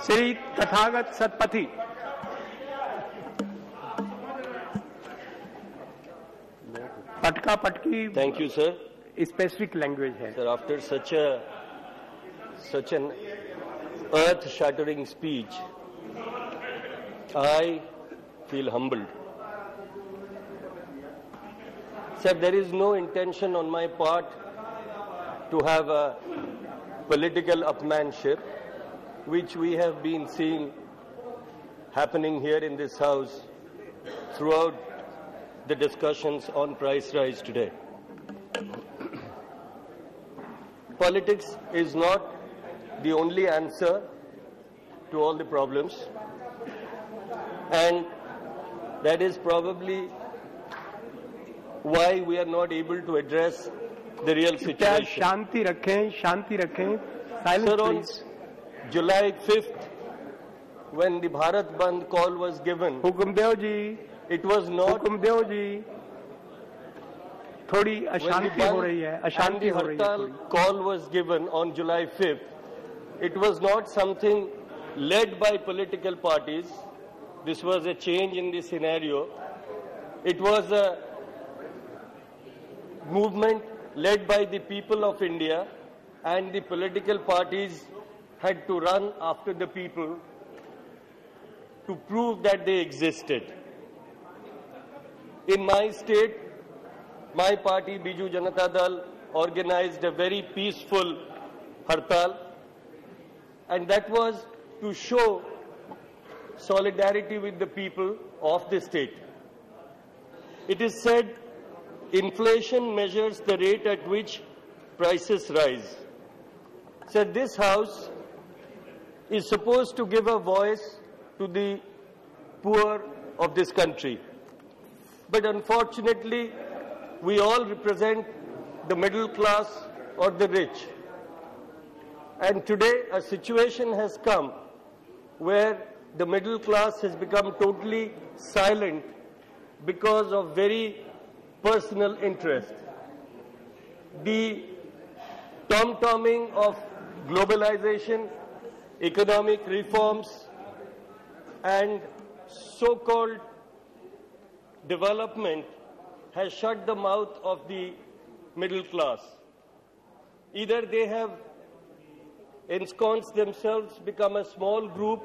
Shri Tathagata Satpathy. Patka Patki. Thank you, sir. Specific language hai. Sir, after such an earth-shattering speech, I feel humbled. Sir, there is no intention on my part to have a political upmanship, which we have been seeing happening here in this House throughout the discussions on price rise today. Politics is not the only answer to all the problems, and that is probably why we are not able to address the real situation. Shanti rakhein. Silence, Sir, on please. July 5th, when the Bharat Bandh call was given, Hukum deo ji. it was not Hukum deo ji. थोड़ी अशांति हो रही है. अशांति हो रही है. Hartal call was given on July 5th. It was not something led by political parties. This was a change in the scenario. It was a movement led by the people of India, and the political parties had to run after the people to prove that they existed. In my state, my party, Biju Janata Dal, organized a very peaceful hartal, and that was to show solidarity with the people of the state. It is said inflation measures the rate at which prices rise. So this House is supposed to give a voice to the poor of this country. But unfortunately, we all represent the middle class or the rich. And today a situation has come where the middle class has become totally silent because of very personal interest. The tom-tomming of globalization, economic reforms, and so-called development has shut the mouth of the middle class. Either they have ensconced themselves, become a small group,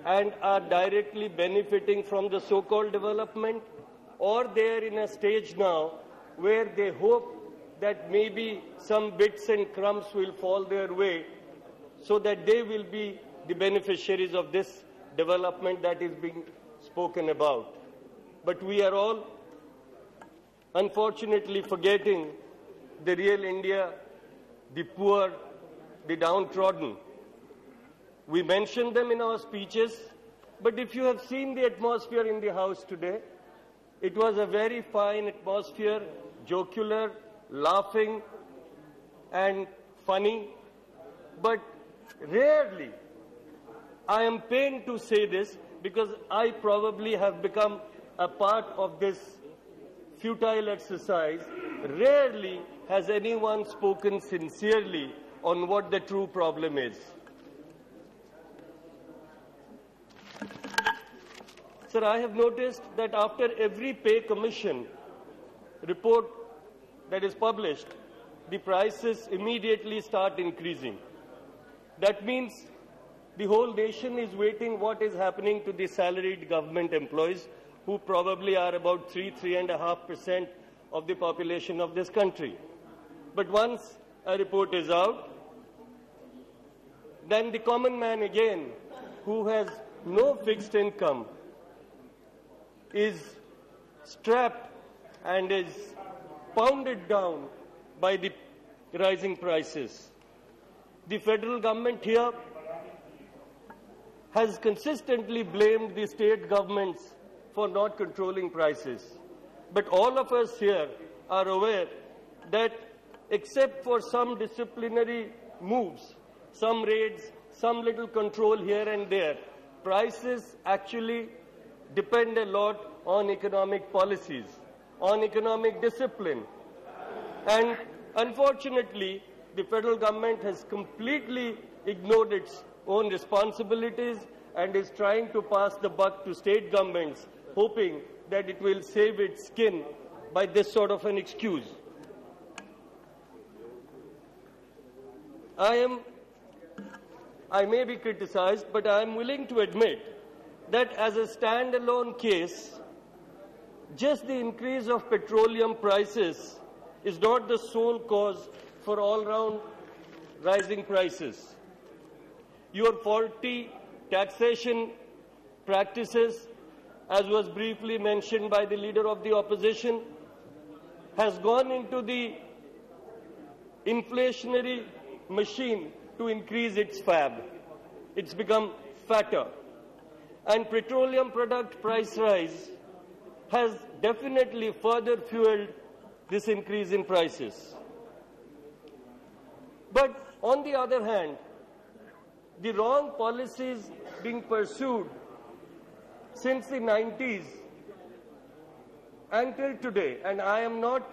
and are directly benefiting from the so-called development, or they are in a stage now where they hope that maybe some bits and crumbs will fall their way so that they will be the beneficiaries of this development that is being spoken about. But we are all unfortunately forgetting the real India, the poor, the downtrodden. We mention them in our speeches, but if you have seen the atmosphere in the House today, it was a very fine atmosphere, jocular, laughing, and funny. But rarely, I am pained to say this because I probably have become a part of this futile exercise. Rarely has anyone spoken sincerely on what the true problem is. Sir, I have noticed that after every pay commission report that is published, the prices immediately start increasing. That means the whole nation is waiting what is happening to the salaried government employees, who probably are about 3.5% of the population of this country. But once a report is out, then the common man again, who has no fixed income, is strapped and is pounded down by the rising prices. The federal government here has consistently blamed the state governments for not controlling prices. But all of us here are aware that except for some disciplinary moves, some raids, some little control here and there, prices actually depend a lot on economic policies, on economic discipline. And unfortunately, the federal government has completely ignored its own responsibilities and is trying to pass the buck to state governments, hoping that it will save its skin by this sort of an excuse. I may be criticized, but I am willing to admit that as a standalone case, just the increase of petroleum prices is not the sole cause for all-round rising prices. Your faulty taxation practices, as was briefly mentioned by the Leader of the Opposition, has gone into the inflationary machine to increase its fab. It's become fatter. And petroleum product price rise has definitely further fueled this increase in prices. But on the other hand, the wrong policies being pursued since the 90s until today, and I am not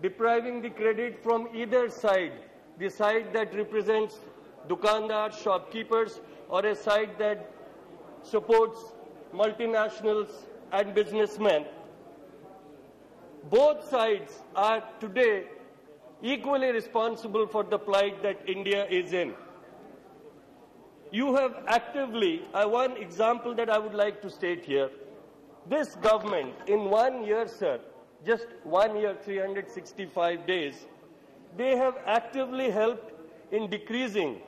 depriving the credit from either side, the side that represents dukandars, shopkeepers, or a side that supports multinationals and businessmen. Both sides are today equally responsible for the plight that India is in. You have actively, one example that I would like to state here, this government in 1 year, sir, just 1 year, 365 days, they have actively helped in decreasing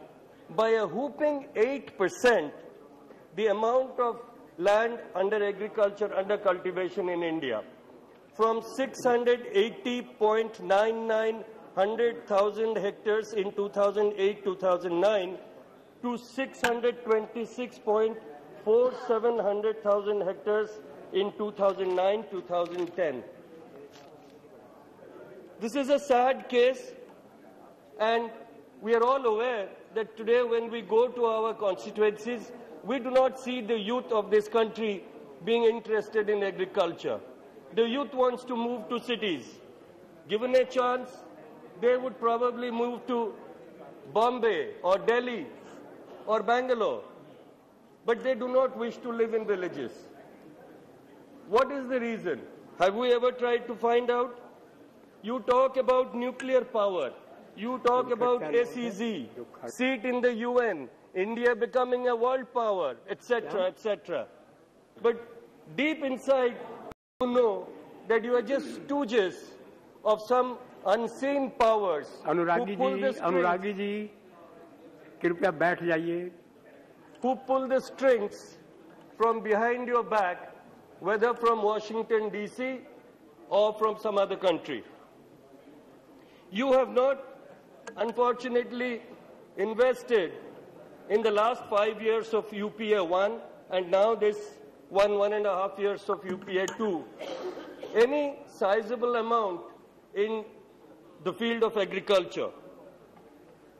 by a whopping 8% the amount of land under agriculture, under cultivation in India, from 680.99 hectares in 2008-2009 to 626.47 hectares in 2009-2010. This is a sad case, and we are all aware that today when we go to our constituencies, we do not see the youth of this country being interested in agriculture. The youth wants to move to cities. Given a chance, they would probably move to Bombay or Delhi or Bangalore, but they do not wish to live in villages. What is the reason? Have we ever tried to find out? You talk about nuclear power. You talk about ACZ, seat in the UN, India becoming a world power, etc., etc. But deep inside, you know that you are just stooges of some unseen powers अनुरागी जी, कृपया बैठ जाइए. Who pull the strings from behind your back, whether from Washington, D.C. or from some other country. You have not, unfortunately, invested in the last 5 years of UPA 1 and now this 1.5 years of UPA 2, any sizable amount in the field of agriculture.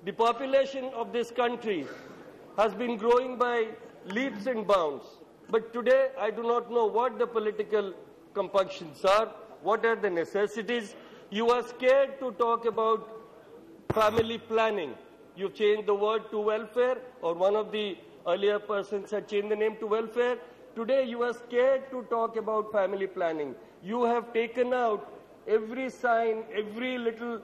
The population of this country has been growing by leaps and bounds, but today I do not know what the political compunctions are, what are the necessities. You are scared to talk about family planning. You've changed the word to welfare, or one of the earlier persons had changed the name to welfare. Today you are scared to talk about family planning. You have taken out every sign, every little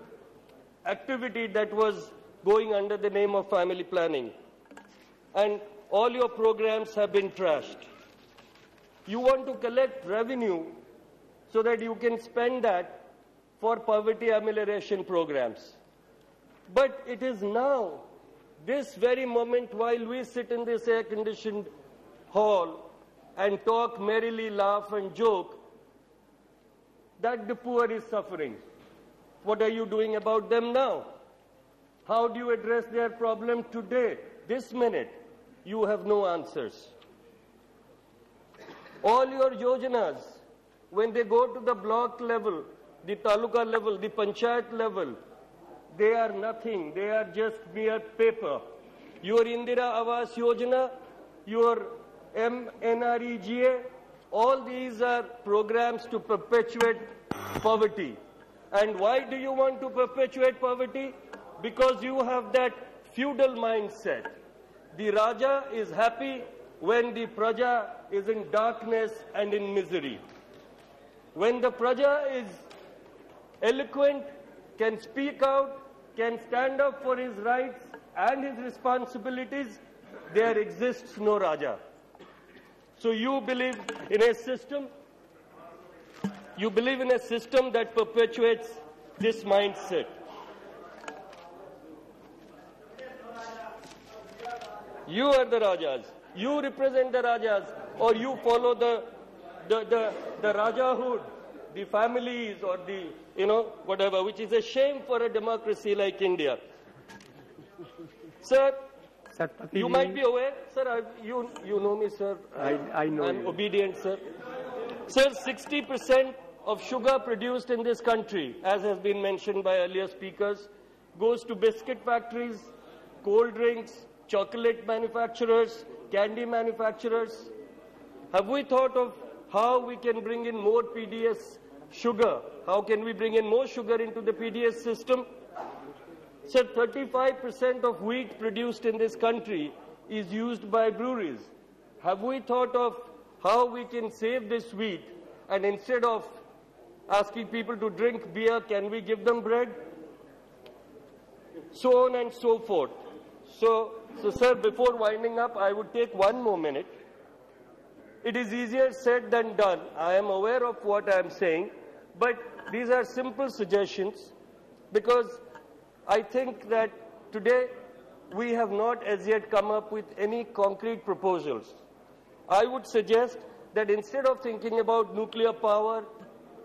activity that was going under the name of family planning. And all your programs have been trashed. You want to collect revenue so that you can spend that for poverty amelioration programs. But it is now, this very moment, while we sit in this air-conditioned hall and talk merrily, laugh and joke, that the poor is suffering. What are you doing about them now? How do you address their problem today, this minute? You have no answers. All your yojanas, when they go to the block level, the taluka level, the panchayat level, they are nothing. They are just mere paper. Your Indira Awas Yojana, your MNREGA, all these are programs to perpetuate poverty. And why do you want to perpetuate poverty? Because you have that feudal mindset. The Raja is happy when the Praja is in darkness and in misery. When the Praja is eloquent, can speak out, can stand up for his rights and his responsibilities, there exists no Raja. So you believe in a system that perpetuates this mindset. You are the Rajas. You represent the Rajas, or you follow the Rajahood, the families, or the, whatever, which is a shame for a democracy like India. Sir, Satpathy you might be aware, sir, you know me, sir. I know I'm you. obedient, sir. Sir, 60% of sugar produced in this country, as has been mentioned by earlier speakers, goes to biscuit factories, cold drinks, chocolate manufacturers, candy manufacturers. Have we thought of how we can bring in more PDS sugar? How can we bring in more sugar into the PDS system? Sir, 35% of wheat produced in this country is used by breweries. Have we thought of how we can save this wheat, and instead of asking people to drink beer, can we give them bread? So on and so forth. So sir, before winding up, I would take one more minute. It is easier said than done. I am aware of what I am saying, but these are simple suggestions, because I think that today we have not as yet come up with any concrete proposals. I would suggest that instead of thinking about nuclear power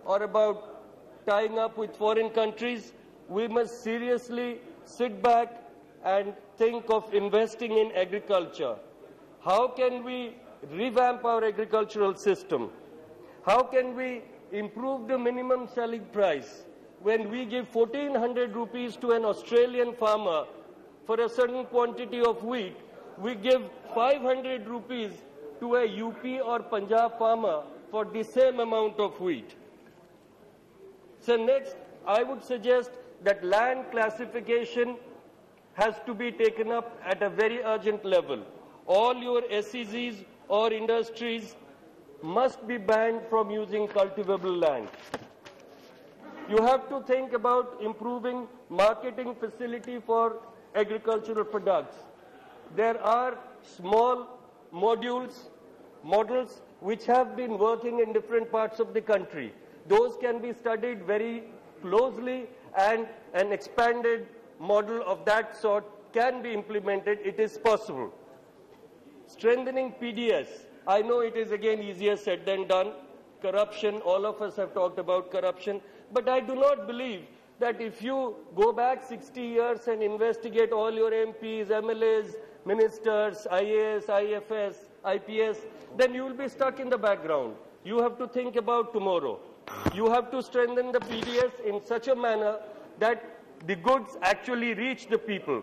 or about tying up with foreign countries, we must seriously sit back and think of investing in agriculture. How can we revamp our agricultural system? How can we improve the minimum selling price? When we give 1,400 rupees to an Australian farmer for a certain quantity of wheat, we give 500 rupees to a UP or Punjab farmer for the same amount of wheat. So next, I would suggest that land classification has to be taken up at a very urgent level. All your SEZs or industries must be banned from using cultivable land. You have to think about improving marketing facility for agricultural products. There are small models which have been working in different parts of the country. Those can be studied very closely, and an expanded model of that sort can be implemented. It is possible. Strengthening PDS. I know it is again easier said than done. Corruption, all of us have talked about corruption. But I do not believe that if you go back 60 years and investigate all your MPs, MLAs, ministers, IAS, IFS, IPS, then you will be stuck in the background. You have to think about tomorrow. You have to strengthen the PDS in such a manner that the goods actually reach the people.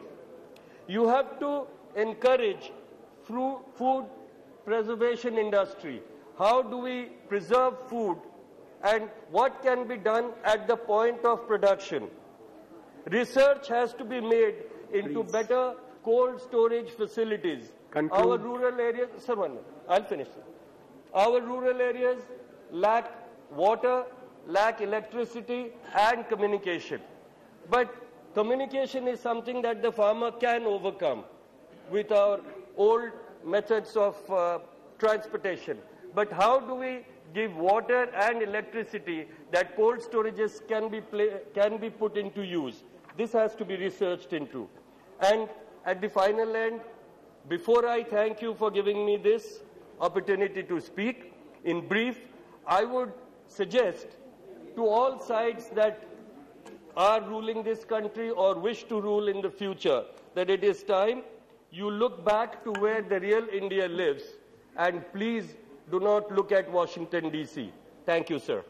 You have to encourage food preservation industry. How do we preserve food, and what can be done at the point of production? Research has to be made into better cold storage facilities. Conclude. Our rural areas, I'll finish. Our rural areas lack water, lack electricity and communication. But communication is something that the farmer can overcome with our old methods of transportation. But how do we give water and electricity that cold storages can be put into use? This has to be researched into. And at the final end, before I thank you for giving me this opportunity to speak, in brief, I would suggest to all sides that are ruling this country or wish to rule in the future that it is time you look back to where the real India lives, and please do not look at Washington, D.C. Thank you, sir.